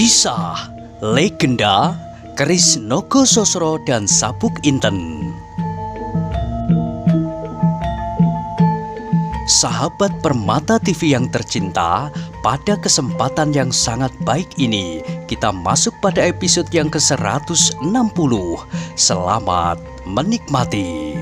Kisah Legenda Keris Nogososro dan Sabuk Inten. Sahabat Permata TV yang tercinta, pada kesempatan yang sangat baik ini kita masuk pada episode yang ke-160. Selamat menikmati.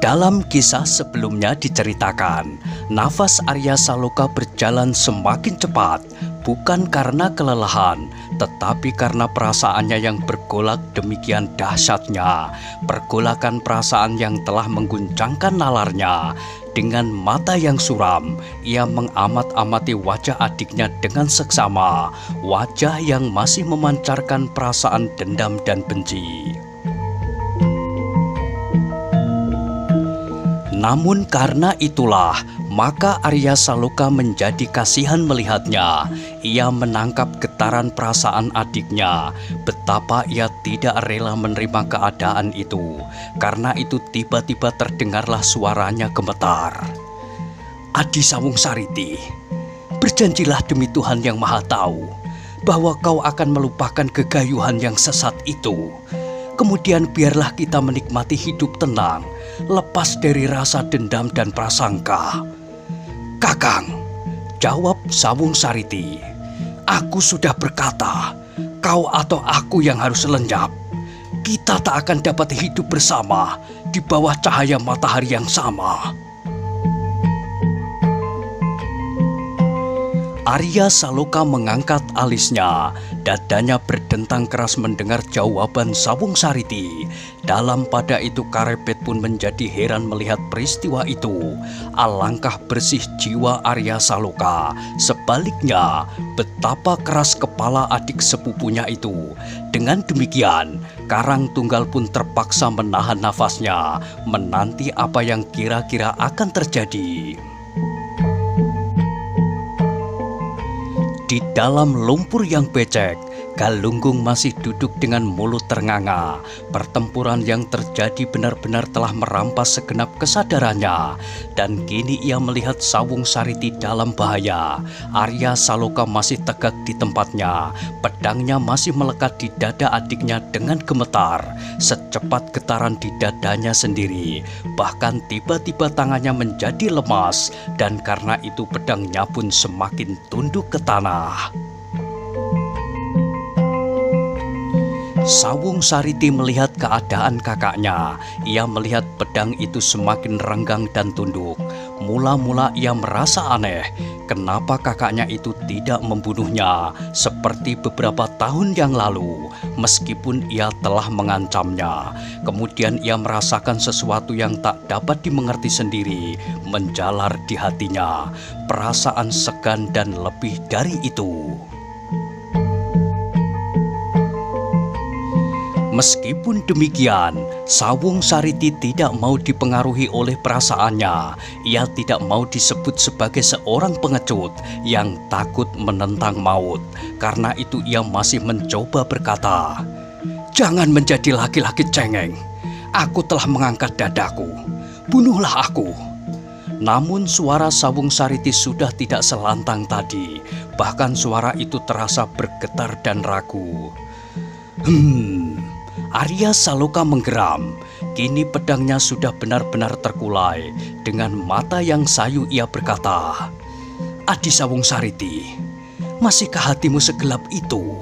Dalam kisah sebelumnya diceritakan, nafas Arya Saloka berjalan semakin cepat, bukan karena kelelahan, tetapi karena perasaannya yang bergolak demikian dahsyatnya. Pergolakan perasaan yang telah mengguncangkan nalarnya. Dengan mata yang suram, ia mengamat-amati wajah adiknya dengan seksama, wajah yang masih memancarkan perasaan dendam dan benci. Namun karena itulah, maka Arya Saloka menjadi kasihan melihatnya. Ia menangkap getaran perasaan adiknya. Betapa ia tidak rela menerima keadaan itu. Karena itu tiba-tiba terdengarlah suaranya gemetar. "Adi Sawung Sariti, berjanjilah demi Tuhan yang Maha Tahu bahwa kau akan melupakan kegayuhan yang sesat itu. Kemudian biarlah kita menikmati hidup tenang, lepas dari rasa dendam dan prasangka." "Kakang," jawab Sawung Sariti, "aku sudah berkata, kau atau aku yang harus lenyap. Kita tak akan dapat hidup bersama di bawah cahaya matahari yang sama." Arya Saloka mengangkat alisnya, dadanya berdentang keras mendengar jawaban Sawung Sariti. Dalam pada itu Karepet pun menjadi heran melihat peristiwa itu. Alangkah bersih jiwa Arya Saloka. Sebaliknya, betapa keras kepala adik sepupunya itu. Dengan demikian, Karang Tunggal pun terpaksa menahan nafasnya, menanti apa yang kira-kira akan terjadi. Di dalam lumpur yang becek, Galunggung masih duduk dengan mulut ternganga. Pertempuran yang terjadi benar-benar telah merampas segenap kesadarannya. Dan kini ia melihat Sawung Sariti dalam bahaya. Arya Saloka masih tegak di tempatnya. Pedangnya masih melekat di dada adiknya dengan gemetar. Secepat getaran di dadanya sendiri. Bahkan tiba-tiba tangannya menjadi lemas. Dan karena itu pedangnya pun semakin tunduk ke tanah. Sawung Sariti melihat keadaan kakaknya. Ia melihat pedang itu semakin renggang dan tunduk. Mula-mula ia merasa aneh. Kenapa kakaknya itu tidak membunuhnya seperti beberapa tahun yang lalu, meskipun ia telah mengancamnya. Kemudian ia merasakan sesuatu yang tak dapat dimengerti sendiri menjalar di hatinya. Perasaan segan dan lebih dari itu. Meskipun demikian, Sawung Sariti tidak mau dipengaruhi oleh perasaannya. Ia tidak mau disebut sebagai seorang pengecut yang takut menentang maut. Karena itu ia masih mencoba berkata, "Jangan menjadi laki-laki cengeng. Aku telah mengangkat dadaku. Bunuhlah aku." Namun suara Sawung Sariti sudah tidak selantang tadi. Bahkan suara itu terasa bergetar dan ragu. Arya Saloka menggeram. Kini pedangnya sudah benar-benar terkulai. Dengan mata yang sayu ia berkata, "Adi Sawung Sariti, masihkah hatimu segelap itu?"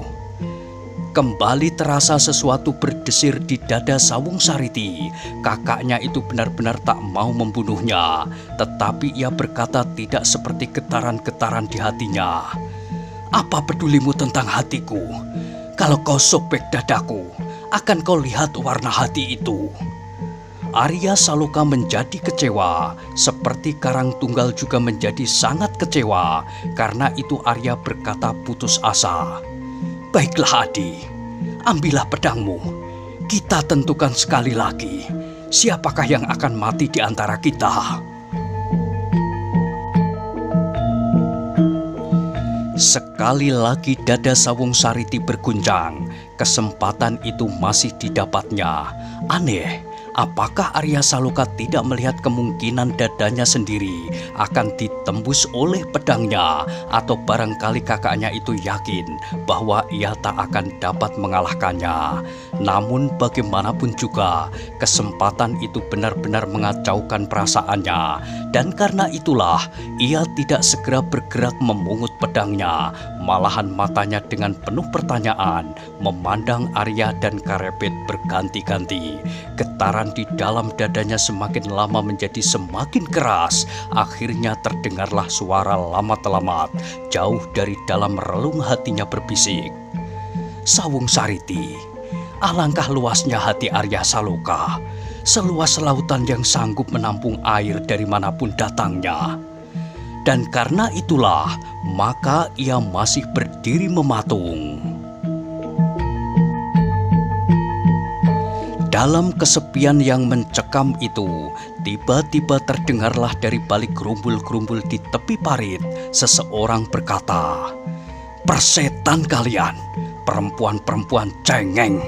Kembali terasa sesuatu berdesir di dada Sawung Sariti. Kakaknya itu benar-benar tak mau membunuhnya. Tetapi ia berkata tidak seperti getaran-getaran di hatinya. "Apa pedulimu tentang hatiku? Kalau kau sobek dadaku, akan kau lihat warna hati itu." Arya Saloka menjadi kecewa, seperti Karang Tunggal juga menjadi sangat kecewa. Karena itu Arya berkata putus asa, "Baiklah Adi, ambillah pedangmu. Kita tentukan sekali lagi, siapakah yang akan mati di antara kita." Sekali lagi dada Sawung Sariti berguncang. Kesempatan itu masih didapatnya. Aneh, Apakah Arya Saloka tidak melihat kemungkinan dadanya sendiri akan ditembus oleh pedangnya, atau barangkali kakaknya itu yakin bahwa ia tak akan dapat mengalahkannya? Namun bagaimanapun juga, kesempatan itu benar-benar mengacaukan perasaannya, dan karena itulah ia tidak segera bergerak memungut pedangnya. Malahan matanya dengan penuh pertanyaan memandang Arya dan Karebet berganti-ganti. Getaran di dalam dadanya semakin lama menjadi semakin keras. Akhirnya terdengarlah suara lamat-lamat jauh dari dalam relung hatinya berbisik, "Sawung Sariti, alangkah luasnya hati Arya Saloka, seluas lautan yang sanggup menampung air dari manapun datangnya." Dan karena itulah, maka ia masih berdiri mematung. Dalam kesepian yang mencekam itu, tiba-tiba terdengarlah dari balik gerumbul-gerumbul di tepi parit, seseorang berkata, "Persetan kalian, perempuan-perempuan cengeng."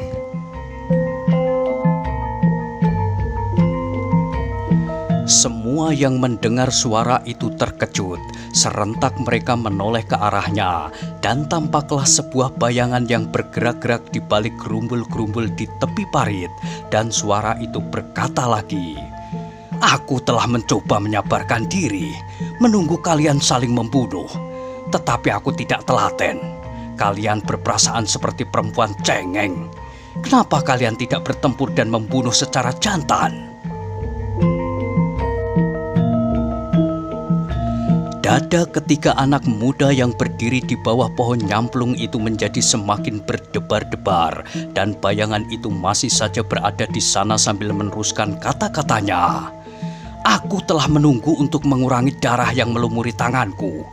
Semua yang mendengar suara itu terkejut. Serentak mereka menoleh ke arahnya, dan tampaklah sebuah bayangan yang bergerak-gerak di balik gerumbul-gerumbul di tepi parit. Dan suara itu berkata lagi, "Aku telah mencoba menyabarkan diri, menunggu kalian saling membunuh. Tetapi aku tidak telaten. Kalian berperasaan seperti perempuan cengeng. Kenapa kalian tidak bertempur dan membunuh secara jantan?" Dada ketiga anak muda yang berdiri di bawah pohon nyamplung itu menjadi semakin berdebar-debar, dan bayangan itu masih saja berada di sana sambil meneruskan kata-katanya. "Aku telah menunggu untuk mengurangi darah yang melumuri tanganku.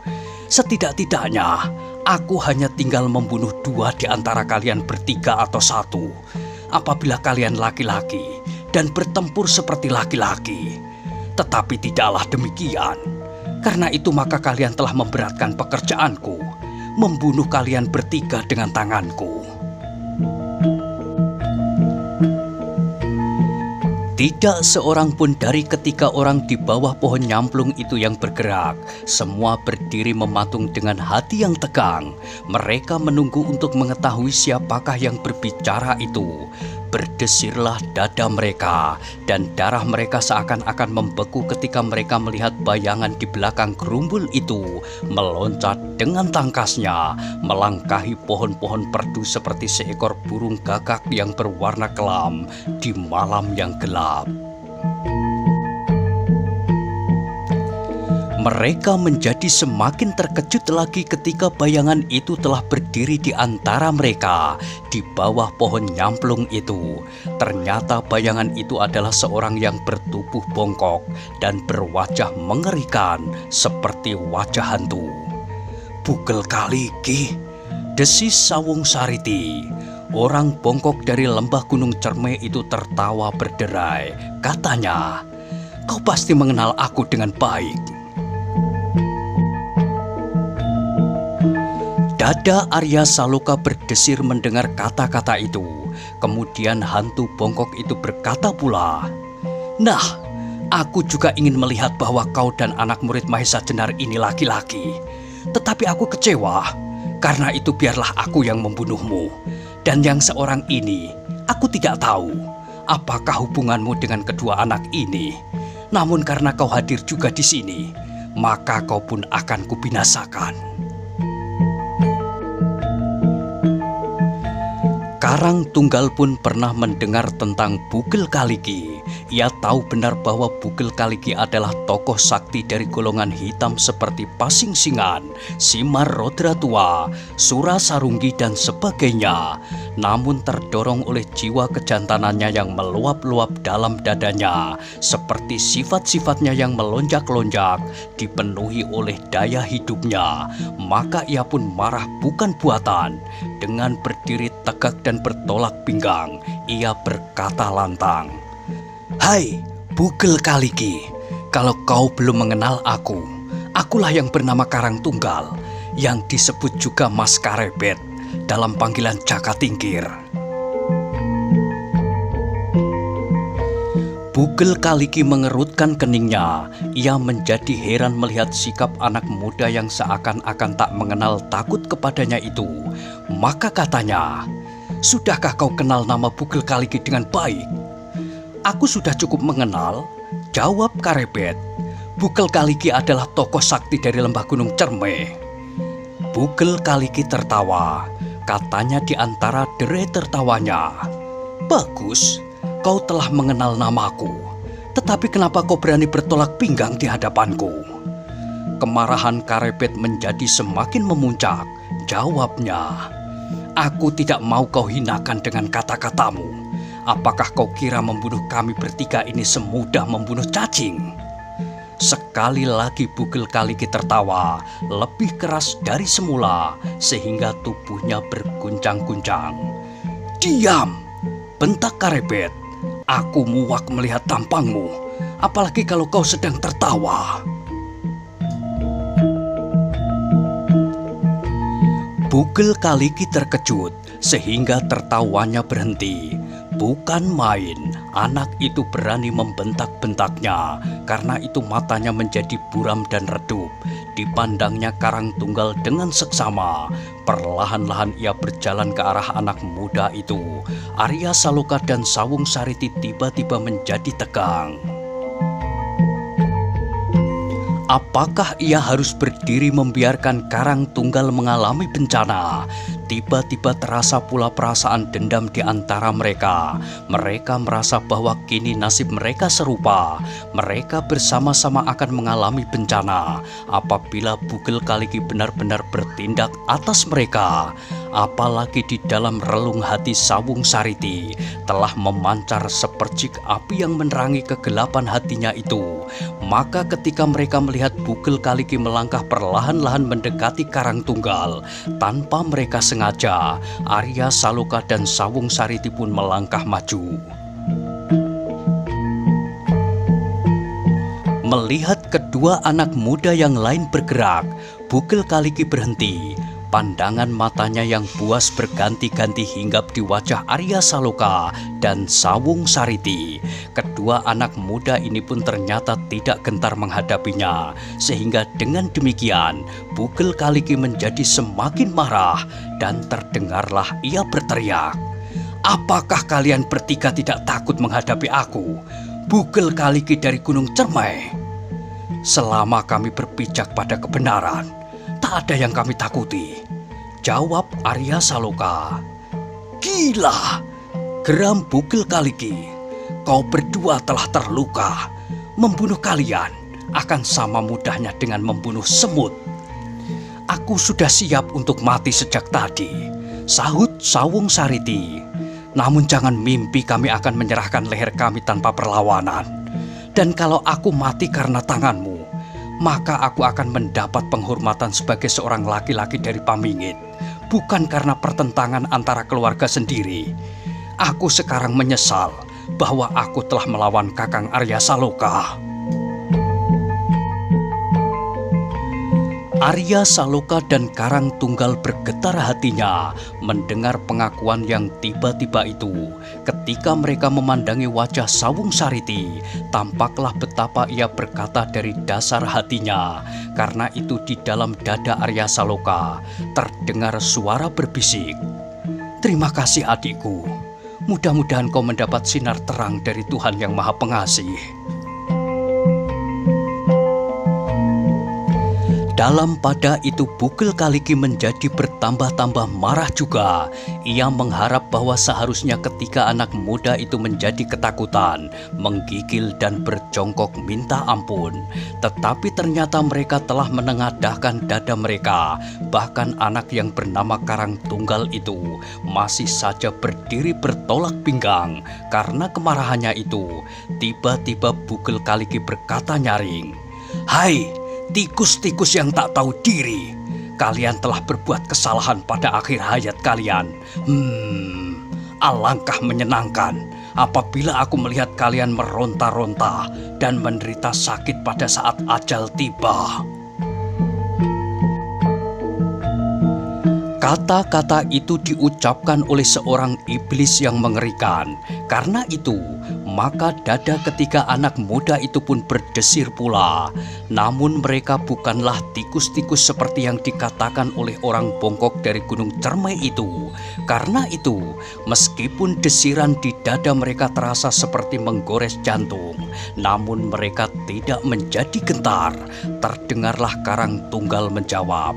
Setidak-tidaknya, aku hanya tinggal membunuh 2 di antara kalian bertiga atau 1. Apabila kalian laki-laki dan bertempur seperti laki-laki. Tetapi tidaklah demikian. Karena itu maka kalian telah memberatkan pekerjaanku, membunuh kalian bertiga dengan tanganku." Tidak seorang pun dari ketiga orang di bawah pohon nyamplung itu yang bergerak. Semua berdiri mematung dengan hati yang tegang. Mereka menunggu untuk mengetahui siapakah yang berbicara itu. Berdesirlah dada mereka, dan darah mereka seakan-akan membeku ketika mereka melihat bayangan di belakang gerumbul itu meloncat dengan tangkasnya, melangkahi pohon-pohon perdu seperti seekor burung gagak yang berwarna kelam di malam yang gelap. Mereka menjadi semakin terkejut lagi ketika bayangan itu telah berdiri di antara mereka, di bawah pohon nyamplung itu. Ternyata bayangan itu adalah seorang yang bertubuh bongkok dan berwajah mengerikan seperti wajah hantu. "Bugel Kaliki," desis Sawung Sariti. Orang bongkok dari lembah Gunung Cerme itu tertawa berderai. Katanya, "Kau pasti mengenal aku dengan baik." Dada Arya Saloka berdesir mendengar kata-kata itu. Kemudian hantu bongkok itu berkata pula, "Nah, aku juga ingin melihat bahwa kau dan anak murid Mahesa Jenar ini laki-laki. Tetapi aku kecewa. Karena itu biarlah aku yang membunuhmu. Dan yang seorang ini, aku tidak tahu apakah hubunganmu dengan kedua anak ini. Namun karena kau hadir juga di sini, maka kau pun akan kubinasakan." Karang Tunggal pun pernah mendengar tentang Bugel Kaliki. Ia tahu benar bahwa Bugel Kaliki adalah tokoh sakti dari golongan hitam seperti Pasing Singan, Simar Rodra Tua, Sura Sarunggi, dan sebagainya. Namun terdorong oleh jiwa kejantanannya yang meluap-luap dalam dadanya, seperti sifat-sifatnya yang melonjak-lonjak, dipenuhi oleh daya hidupnya, maka ia pun marah bukan buatan. Dengan berdiri tegak dan bertolak pinggang, ia berkata lantang, "Hai, Bugel Kaliki, kalau kau belum mengenal aku, akulah yang bernama Karang Tunggal, yang disebut juga Mas Karebet dalam panggilan Jaka Tingkir." Bugel Kaliki mengerutkan keningnya. Ia menjadi heran melihat sikap anak muda yang seakan-akan tak mengenal takut kepadanya itu. Maka katanya, "Sudahkah kau kenal nama Bugel Kaliki dengan baik?" "Aku sudah cukup mengenal," jawab Karebet. "Bugel Kaliki adalah tokoh sakti dari lembah Gunung Cermai." Bugel Kaliki tertawa. Katanya di antara derai tertawanya, "Bagus. Kau telah mengenal namaku, tetapi kenapa kau berani bertolak pinggang di hadapanku?" Kemarahan Karebet menjadi semakin memuncak. Jawabnya, "Aku tidak mau kau hinakan dengan kata-katamu. Apakah kau kira membunuh kami bertiga ini semudah membunuh cacing?" Sekali lagi Bugel Kaliki tertawa, lebih keras dari semula, sehingga tubuhnya berguncang-guncang. "Diam!" bentak Karebet. "Aku muak melihat tampangmu, apalagi kalau kau sedang tertawa." Bugel Kaliki terkejut sehingga tertawanya berhenti. Bukan main, anak itu berani membentak-bentaknya. Karena itu matanya menjadi buram dan redup. Dipandangnya Karang Tunggal dengan seksama. Perlahan-lahan ia berjalan ke arah anak muda itu. Arya Saloka dan Sawung Sariti tiba-tiba menjadi tegang. Apakah ia harus berdiri membiarkan Karang Tunggal mengalami bencana? Tiba-tiba terasa pula perasaan dendam di antara mereka. Mereka merasa bahwa kini nasib mereka serupa. Mereka bersama-sama akan mengalami bencana apabila Bugel Kaliki benar-benar bertindak atas mereka. Apalagi di dalam relung hati Sawung Sariti telah memancar sepercik api yang menerangi kegelapan hatinya itu. Maka ketika mereka melihat Bugel Kaliki melangkah perlahan-lahan mendekati Karang Tunggal, tanpa mereka sengaja, Arya Saloka dan Sawung Sariti pun melangkah maju. Melihat kedua anak muda yang lain bergerak, Bugel Kaliki berhenti. Pandangan matanya yang buas berganti-ganti hinggap di wajah Arya Saloka dan Sawung Sariti. Kedua anak muda ini pun ternyata tidak gentar menghadapinya. Sehingga dengan demikian, Bugel Kaliki menjadi semakin marah dan terdengarlah ia berteriak, "Apakah kalian bertiga tidak takut menghadapi aku, Bugel Kaliki dari Gunung Cermai? Selama kami berpijak pada kebenaran, tak ada yang kami takuti," jawab Arya Saloka. "Gila!" geram Bugel Kaliki. "Kau berdua telah terluka. Membunuh kalian akan sama mudahnya dengan membunuh semut." "Aku sudah siap untuk mati sejak tadi," sahut Sawung Sariti. "Namun jangan mimpi kami akan menyerahkan leher kami tanpa perlawanan. Dan kalau aku mati karena tanganmu, maka aku akan mendapat penghormatan sebagai seorang laki-laki dari Pamingit, bukan karena pertentangan antara keluarga sendiri. Aku sekarang menyesal bahwa aku telah melawan Kakang Arya Saloka." Arya Saloka dan Karang Tunggal bergetar hatinya mendengar pengakuan yang tiba-tiba itu. Ketika mereka memandangi wajah Sawung Sariti, tampaklah betapa ia berkata dari dasar hatinya. Karena itu di dalam dada Arya Saloka terdengar suara berbisik, "Terima kasih adikku. Mudah-mudahan kau mendapat sinar terang dari Tuhan yang Maha Pengasih." Dalam pada itu Bugel Kaliki menjadi bertambah-tambah marah juga. Ia mengharap bahwa seharusnya ketika anak muda itu menjadi ketakutan, menggigil dan berjongkok minta ampun. Tetapi ternyata mereka telah menengadahkan dada mereka. Bahkan anak yang bernama Karang Tunggal itu masih saja berdiri bertolak pinggang. Karena kemarahannya itu, tiba-tiba Bugel Kaliki berkata nyaring, "Hai, tikus-tikus yang tak tahu diri, kalian telah berbuat kesalahan pada akhir hayat kalian. Alangkah menyenangkan apabila aku melihat kalian meronta-ronta dan menderita sakit pada saat ajal tiba." Kata-kata itu diucapkan oleh seorang iblis yang mengerikan. Karena itu, maka dada ketiga anak muda itu pun berdesir pula. Namun mereka bukanlah tikus-tikus seperti yang dikatakan oleh orang bongkok dari Gunung Cermai itu. Karena itu, meskipun desiran di dada mereka terasa seperti menggores jantung, namun mereka tidak menjadi gentar. Terdengarlah Karang Tunggal menjawab,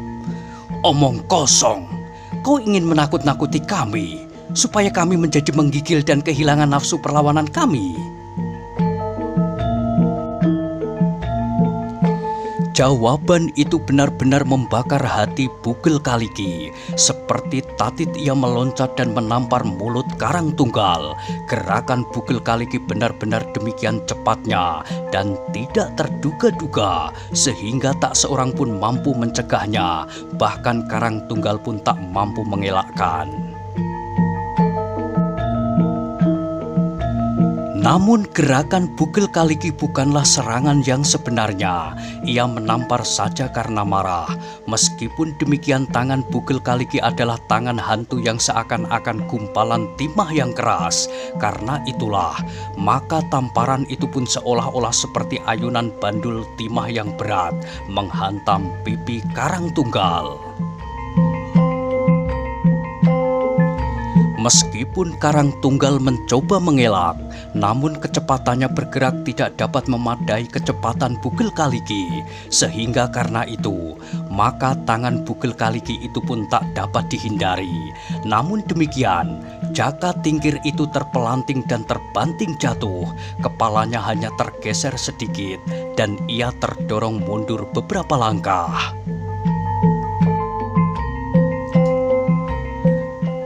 "Omong kosong, kau ingin menakut-nakuti kami, supaya kami menjadi menggigil dan kehilangan nafsu perlawanan kami?" Jawaban itu benar-benar membakar hati Bugel Kaliki. Seperti tatit ia meloncat dan menampar mulut Karang Tunggal. Gerakan Bugel Kaliki benar-benar demikian cepatnya dan tidak terduga-duga, sehingga tak seorang pun mampu mencegahnya. Bahkan Karang Tunggal pun tak mampu mengelakkan. Namun gerakan Bugel Kaliki bukanlah serangan yang sebenarnya. Ia menampar saja karena marah. Meskipun demikian, tangan Bugel Kaliki adalah tangan hantu yang seakan-akan gumpalan timah yang keras. Karena itulah, maka tamparan itu pun seolah-olah seperti ayunan bandul timah yang berat menghantam pipi Karang Tunggal. Meskipun Karang Tunggal mencoba mengelak, namun kecepatannya bergerak tidak dapat memadai kecepatan Bugel Kaliki. Sehingga karena itu, maka tangan Bugel Kaliki itu pun tak dapat dihindari. Namun demikian, Jaka Tingkir itu terpelanting dan terbanting jatuh. Kepalanya hanya tergeser sedikit dan ia terdorong mundur beberapa langkah.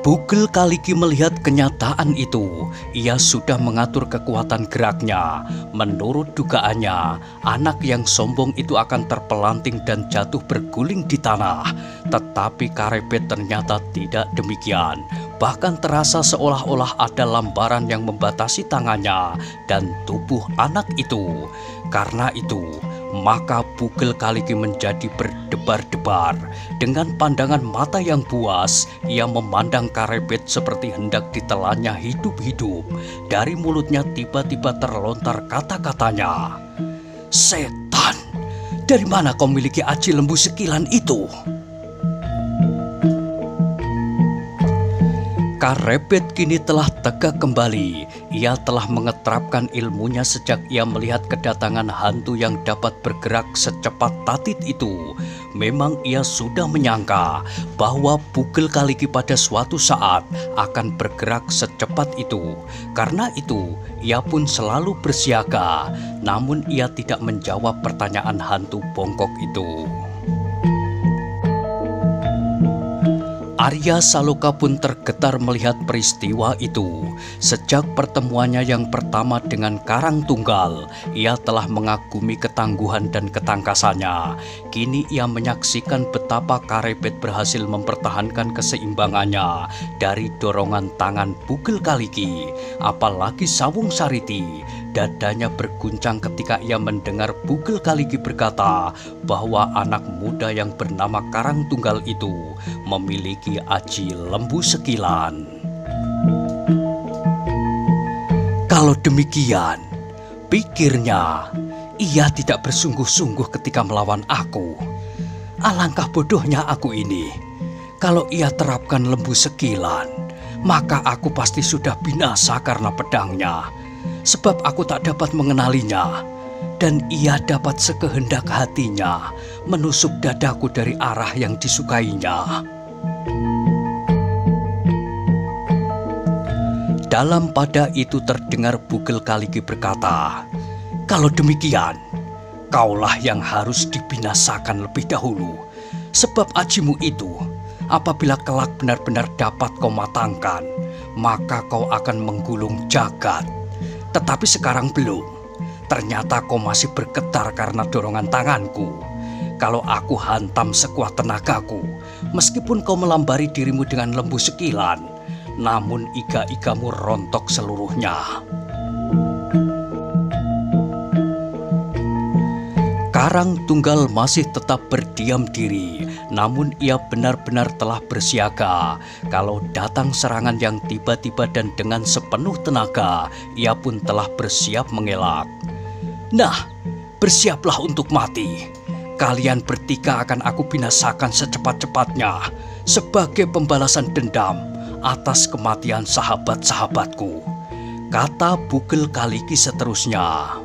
Bugel Kaliki melihat kenyataan itu. Ia sudah mengatur kekuatan geraknya. Menurut dugaannya, anak yang sombong itu akan terpelanting dan jatuh berguling di tanah. Tetapi Karebet ternyata tidak demikian. Bahkan terasa seolah-olah ada lambaran yang membatasi tangannya dan tubuh anak itu. Karena itu, maka Bugel Kaliki menjadi berdebar-debar. Dengan pandangan mata yang buas, ia memandang Karebet seperti hendak ditelannya hidup-hidup. Dari mulutnya tiba-tiba terlontar kata-katanya, "Setan, dari mana kau miliki aji lembu sekilan itu?" Karebet kini telah tegak kembali. Ia telah mengeterapkan ilmunya sejak ia melihat kedatangan hantu yang dapat bergerak secepat tatit itu. Memang ia sudah menyangka bahwa Bugel Kaliki pada suatu saat akan bergerak secepat itu. Karena itu, ia pun selalu bersiaga. Namun ia tidak menjawab pertanyaan hantu bongkok itu. Arya Saloka pun tergetar melihat peristiwa itu. Sejak pertemuannya yang pertama dengan Karang Tunggal, ia telah mengagumi ketangguhan dan ketangkasannya. Kini ia menyaksikan betapa Karebet berhasil mempertahankan keseimbangannya dari dorongan tangan Bugel Kaliki. Apalagi Sawung Sariti, dadanya berguncang ketika ia mendengar Bugel Kaliki berkata bahwa anak muda yang bernama Karang Tunggal itu memiliki aji lembu sekilan. Kalau demikian, pikirnya, ia tidak bersungguh-sungguh ketika melawan aku. Alangkah bodohnya aku ini. Kalau ia terapkan lembu sekilan, maka aku pasti sudah binasa karena pedangnya. Sebab aku tak dapat mengenalinya, dan ia dapat sekehendak hatinya menusuk dadaku dari arah yang disukainya. Dalam pada itu terdengar Bugel Kaliki berkata, "Kalau demikian, kaulah yang harus dibinasakan lebih dahulu. Sebab ajimu itu, apabila kelak benar-benar dapat kau matangkan, maka kau akan menggulung jagat. Tetapi sekarang belum. Ternyata kau masih bergetar karena dorongan tanganku. Kalau aku hantam sekuat tenagaku, meskipun kau melambari dirimu dengan lembu sekilan, namun iga-igamu rontok seluruhnya." Karang Tunggal masih tetap berdiam diri, namun ia benar-benar telah bersiaga. Kalau datang serangan yang tiba-tiba dan dengan sepenuh tenaga, ia pun telah bersiap mengelak. Nah, bersiaplah untuk mati. Kalian bertiga akan aku binasakan secepat-cepatnya sebagai pembalasan dendam atas kematian sahabat-sahabatku, kata Bugel Kaliki seterusnya.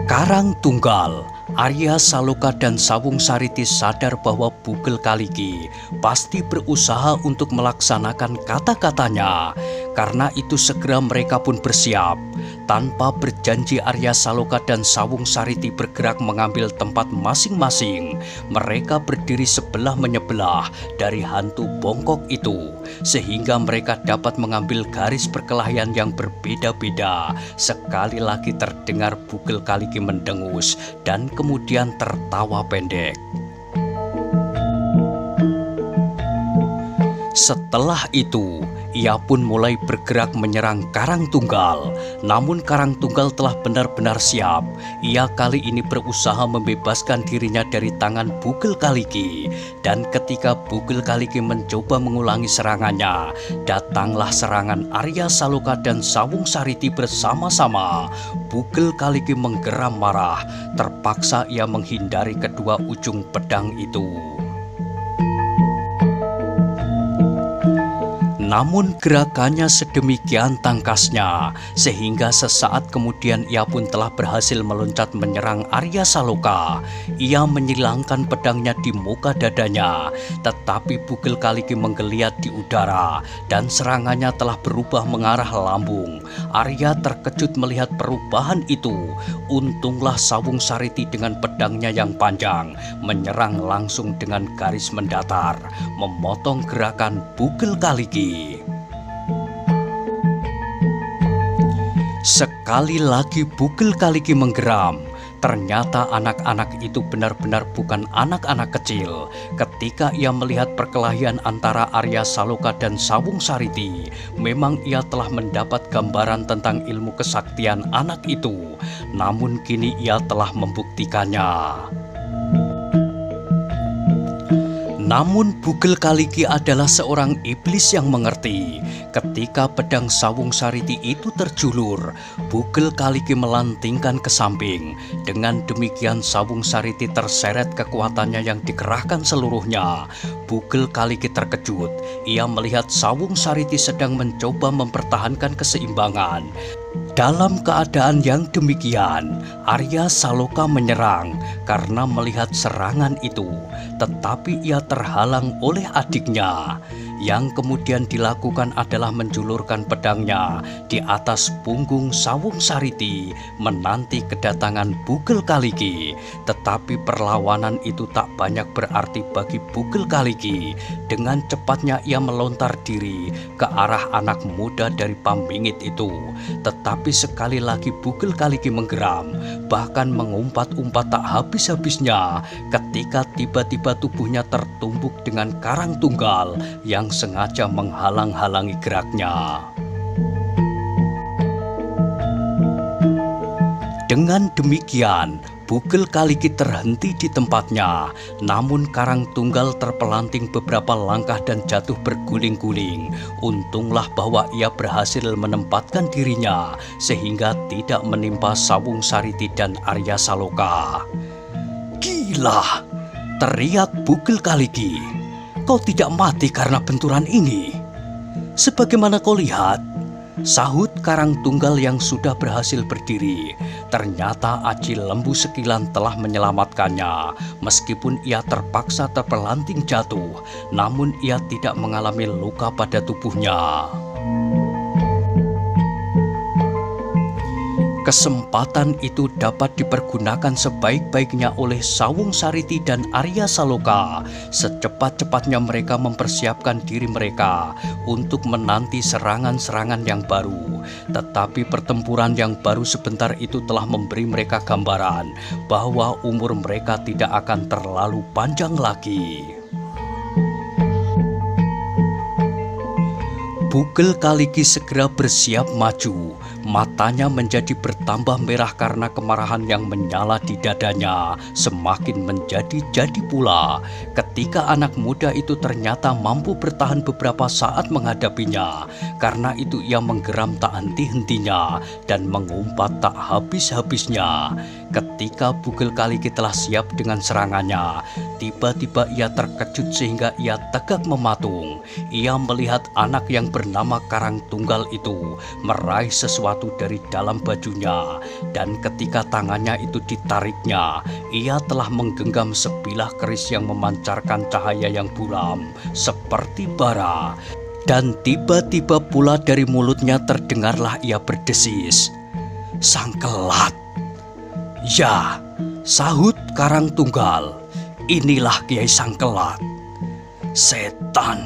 Karang Tunggal, Arya Saloka dan Sawung Sariti sadar bahwa Bugel Kaliki pasti berusaha untuk melaksanakan kata-katanya. Karena itu segera mereka pun bersiap. Tanpa berjanji, Arya Saloka dan Sawung Sariti bergerak mengambil tempat masing-masing. Mereka berdiri sebelah menyebelah dari hantu bongkok itu, sehingga mereka dapat mengambil garis perkelahian yang berbeda-beda. Sekali lagi terdengar Bugel Kaliki mendengus dan kemudian tertawa pendek. Setelah itu, ia pun mulai bergerak menyerang Karang Tunggal. Namun Karang Tunggal telah benar-benar siap. Ia kali ini berusaha membebaskan dirinya dari tangan Bugel Kaliki. Dan ketika Bugel Kaliki mencoba mengulangi serangannya, datanglah serangan Arya Saloka dan Sawung Sariti bersama-sama. Bugel Kaliki menggeram marah. Terpaksa ia menghindari kedua ujung pedang itu. Namun gerakannya sedemikian tangkasnya, sehingga sesaat kemudian ia pun telah berhasil meloncat menyerang Arya Saloka. Ia menyilangkan pedangnya di muka dadanya, tetapi Bugel Kaliki menggeliat di udara, dan serangannya telah berubah mengarah lambung. Arya terkejut melihat perubahan itu. Untunglah Sawung Sariti dengan pedangnya yang panjang, menyerang langsung dengan garis mendatar, memotong gerakan Bugel Kaliki. Sekali lagi Bugel Kaliki menggeram. Ternyata anak-anak itu benar-benar bukan anak-anak kecil. Ketika ia melihat perkelahian antara Arya Saloka dan Sawung Sariti, memang ia telah mendapat gambaran tentang ilmu kesaktian anak itu. Namun kini ia telah membuktikannya. Namun Bugel Kaliki adalah seorang iblis yang mengerti. Ketika pedang Sawung Sariti itu terjulur, Bugel Kaliki melantingkan ke samping. Dengan demikian Sawung Sariti terseret kekuatannya yang dikerahkan seluruhnya. Bugel Kaliki terkejut. Ia melihat Sawung Sariti sedang mencoba mempertahankan keseimbangan. Dalam keadaan yang demikian, Arya Saloka menyerang karena melihat serangan itu, tetapi ia terhalang oleh adiknya. Yang kemudian dilakukan adalah menjulurkan pedangnya di atas punggung Sawung Sariti menanti kedatangan Bugel Kaliki. Tetapi perlawanan itu tak banyak berarti bagi Bugel Kaliki. Dengan cepatnya ia melontar diri ke arah anak muda dari pambingit itu. Tetapi sekali lagi Bugel Kaliki menggeram, bahkan mengumpat-umpat tak habis-habisnya ketika tiba-tiba tubuhnya tertumbuk dengan Karang Tunggal yang sengaja menghalang-halangi geraknya. Dengan demikian, Bugel Kaliki terhenti di tempatnya, namun Karang Tunggal terpelanting beberapa langkah dan jatuh berguling-guling. Untunglah bahwa ia berhasil menempatkan dirinya, sehingga tidak menimpa Sawung Sariti dan Arya Saloka. "Gila!" teriak Bugel Kaliki. "Kau tidak mati karena benturan ini. Sebagaimana kau lihat," sahut Karang Tunggal yang sudah berhasil berdiri. Ternyata aji lembu sekilan telah menyelamatkannya. Meskipun ia terpaksa terpelanting jatuh, namun ia tidak mengalami luka pada tubuhnya. Kesempatan itu dapat dipergunakan sebaik-baiknya oleh Sawung Sariti dan Arya Saloka. Secepat-cepatnya mereka mempersiapkan diri mereka untuk menanti serangan-serangan yang baru. Tetapi pertempuran yang baru sebentar itu telah memberi mereka gambaran bahwa umur mereka tidak akan terlalu panjang lagi. Bugel Kaliki segera bersiap maju. Matanya menjadi bertambah merah karena kemarahan yang menyala di dadanya semakin menjadi-jadi pula ketika anak muda itu ternyata mampu bertahan beberapa saat menghadapinya. Karena itu ia menggeram tak henti-hentinya dan mengumpat tak habis-habisnya. Ketika Bugel Kaliki telah siap dengan serangannya, tiba-tiba ia terkejut sehingga ia tegak mematung. Ia melihat anak yang bernama Karang Tunggal itu meraih sesuatu dari dalam bajunya, dan ketika tangannya itu ditariknya, ia telah menggenggam sebilah keris yang memancarkan cahaya yang buram seperti bara. Dan tiba-tiba pula dari mulutnya terdengarlah ia berdesis, "Sangkelat." "Ya," sahut Karang Tunggal, "inilah Kiai Sangkelat." "Setan,"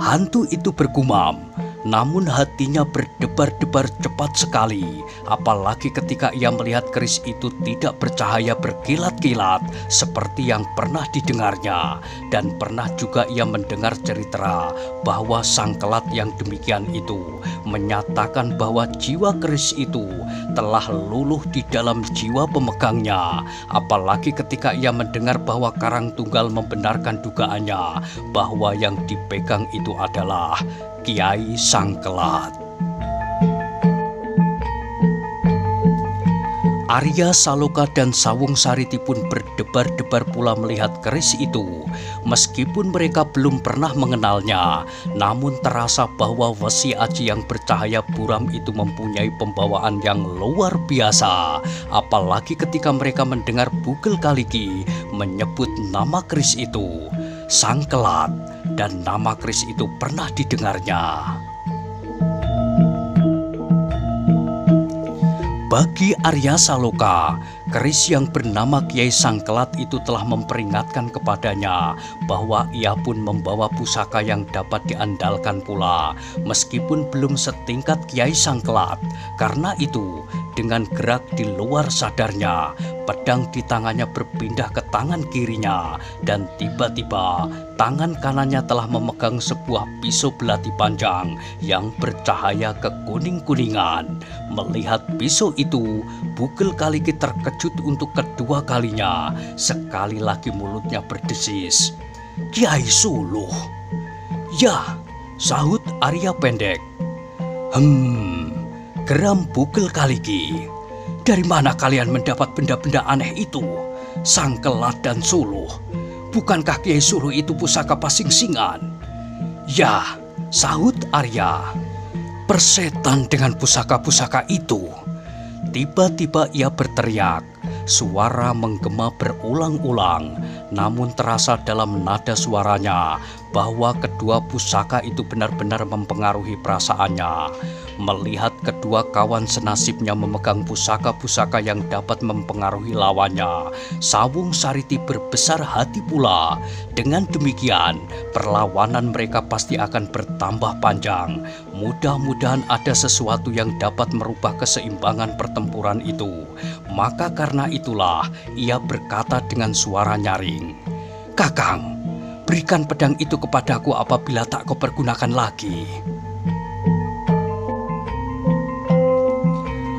hantu itu bergumam. Namun hatinya berdebar-debar cepat sekali, apalagi ketika ia melihat keris itu tidak bercahaya berkilat-kilat seperti yang pernah didengarnya. Dan pernah juga ia mendengar cerita bahwa Sangkelat yang demikian itu menyatakan bahwa jiwa keris itu telah luluh di dalam jiwa pemegangnya. Apalagi ketika ia mendengar bahwa Karang Tunggal membenarkan dugaannya bahwa yang dipegang itu adalah Kiai Sangkelat. Arya Saloka dan Sawung Sariti pun berdebar-debar pula melihat keris itu. Meskipun mereka belum pernah mengenalnya, namun terasa bahwa Wesi Aji yang bercahaya buram itu mempunyai pembawaan yang luar biasa. Apalagi ketika mereka mendengar Bugel Kaliki menyebut nama keris itu, Sangkelat, dan nama keris itu pernah didengarnya. Bagi Arya Saloka, keris yang bernama Kiai Sangkelat itu telah memperingatkan kepadanya bahwa ia pun membawa pusaka yang dapat diandalkan pula, meskipun belum setingkat Kiai Sangkelat. Karena itu, dengan gerak di luar sadarnya, pedang di tangannya berpindah ke tangan kirinya, dan tiba-tiba tangan kanannya telah memegang sebuah pisau belati panjang yang bercahaya kekuning-kuningan. Melihat pisau itu, Bugel Kaliki terkejut untuk kedua kalinya. Sekali lagi mulutnya berdesis, "Kiai Suluh." "Ya," sahut Arya pendek. Geram Bugel Kaliki. "Dari mana kalian mendapat benda-benda aneh itu, Sangkelat dan Suluh? Bukankah Kiai Suluh itu pusaka pasing-singan?" "Ya," sahut Arya. "Persetan dengan pusaka-pusaka itu." Tiba-tiba ia berteriak. Suara menggema berulang-ulang, namun terasa dalam nada suaranya bahwa kedua pusaka itu benar-benar mempengaruhi perasaannya. Melihat kedua kawan senasibnya memegang pusaka-pusaka yang dapat mempengaruhi lawannya, Sawung Sariti berbesar hati pula. Dengan demikian, perlawanan mereka pasti akan bertambah panjang. Mudah-mudahan ada sesuatu yang dapat merubah keseimbangan pertempuran itu. Maka karena itulah ia berkata dengan suara nyaring, "Kakang, berikan pedang itu kepadaku apabila tak kau pergunakan lagi."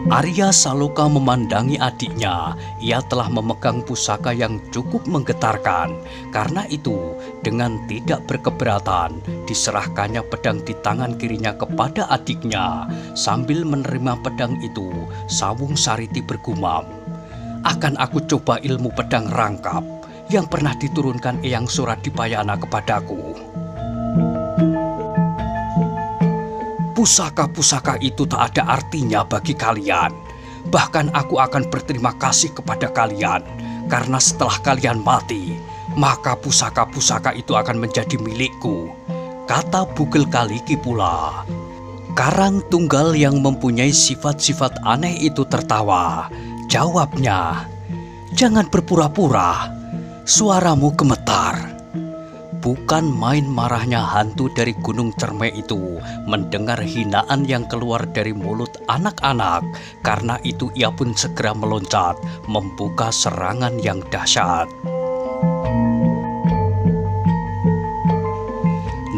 Arya Saloka memandangi adiknya. Ia telah memegang pusaka yang cukup menggetarkan. Karena itu, dengan tidak berkeberatan, diserahkannya pedang di tangan kirinya kepada adiknya. Sambil menerima pedang itu, Sawung Sariti bergumam, "Akan aku coba ilmu pedang rangkap yang pernah diturunkan Eyang Suradipayana kepadaku." "Pusaka-pusaka itu tak ada artinya bagi kalian. Bahkan aku akan berterima kasih kepada kalian, karena setelah kalian mati, maka pusaka-pusaka itu akan menjadi milikku," kata Bugel Kaliki pula. Karang Tunggal yang mempunyai sifat-sifat aneh itu tertawa. Jawabnya, "Jangan berpura-pura, suaramu gemetar." Bukan main marahnya hantu dari Gunung Cerme itu mendengar hinaan yang keluar dari mulut anak-anak. Karena itu ia pun segera meloncat, membuka serangan yang dahsyat.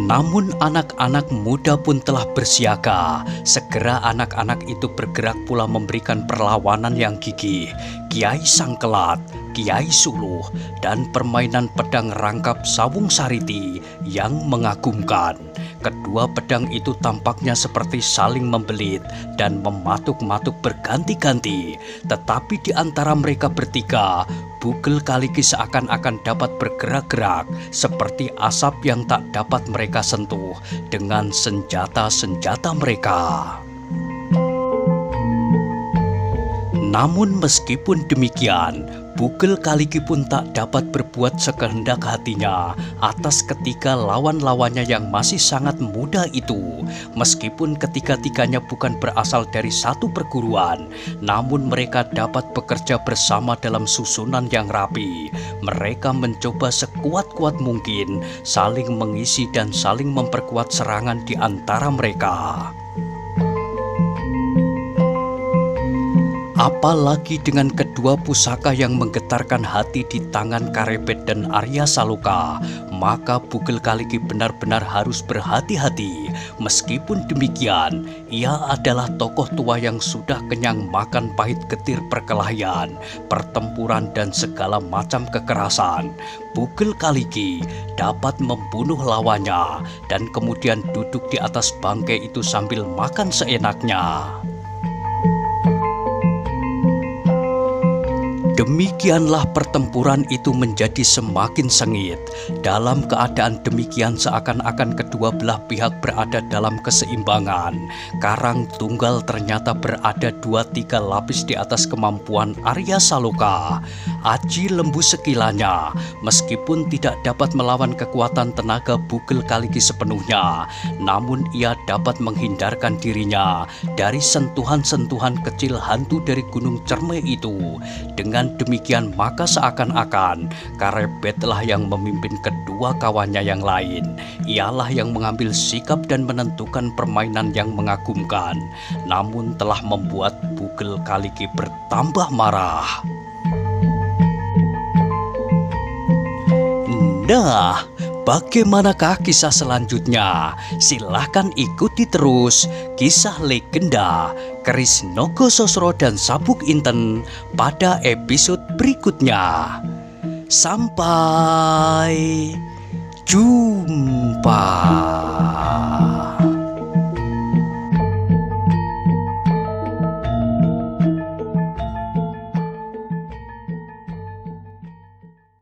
Namun anak-anak muda pun telah bersiaga. Segera anak-anak itu bergerak pula memberikan perlawanan yang gigih. Kiai Sangkelat, Kiai Suluh, dan permainan pedang rangkap Sawung Sariti yang mengagumkan. Kedua pedang itu tampaknya seperti saling membelit dan mematuk-matuk berganti-ganti. Tetapi di antara mereka bertiga, Bugel Kaliki seakan-akan dapat bergerak-gerak seperti asap yang tak dapat mereka sentuh dengan senjata-senjata mereka. Namun meskipun demikian, Bugel Kaliki pun tak dapat berbuat sekehendak hatinya atas ketiga lawan-lawannya yang masih sangat muda itu. Meskipun ketiga-tiganya bukan berasal dari satu perguruan, namun mereka dapat bekerja bersama dalam susunan yang rapi. Mereka mencoba sekuat-kuat mungkin saling mengisi dan saling memperkuat serangan di antara mereka. Apalagi dengan kedua pusaka yang menggetarkan hati di tangan Karebet dan Arya Saloka, maka Bugel Kaliki benar-benar harus berhati-hati. Meskipun demikian, ia adalah tokoh tua yang sudah kenyang makan pahit getir perkelahian, pertempuran, dan segala macam kekerasan. Bugel Kaliki dapat membunuh lawannya dan kemudian duduk di atas bangkai itu sambil makan seenaknya. Demikianlah pertempuran itu menjadi semakin sengit. Dalam keadaan demikian seakan-akan kedua belah pihak berada dalam keseimbangan. Karang Tunggal ternyata berada 2-3 lapis di atas kemampuan Arya Saloka. Aji Lembu Sekilanya, meskipun tidak dapat melawan kekuatan tenaga Bugel Kaliki sepenuhnya, namun ia dapat menghindarkan dirinya dari sentuhan-sentuhan kecil hantu dari Gunung Cerme itu. Dengan demikian maka seakan-akan Karebetlah yang memimpin kedua kawannya yang lain. Ialah yang mengambil sikap dan menentukan permainan yang mengagumkan, namun telah membuat Bugel Kaliki bertambah marah. Nah, bagaimanakah kisah selanjutnya? Silahkan ikuti terus kisah legenda Keris Nogososro dan Sabuk Inten pada episode berikutnya. Sampai jumpa.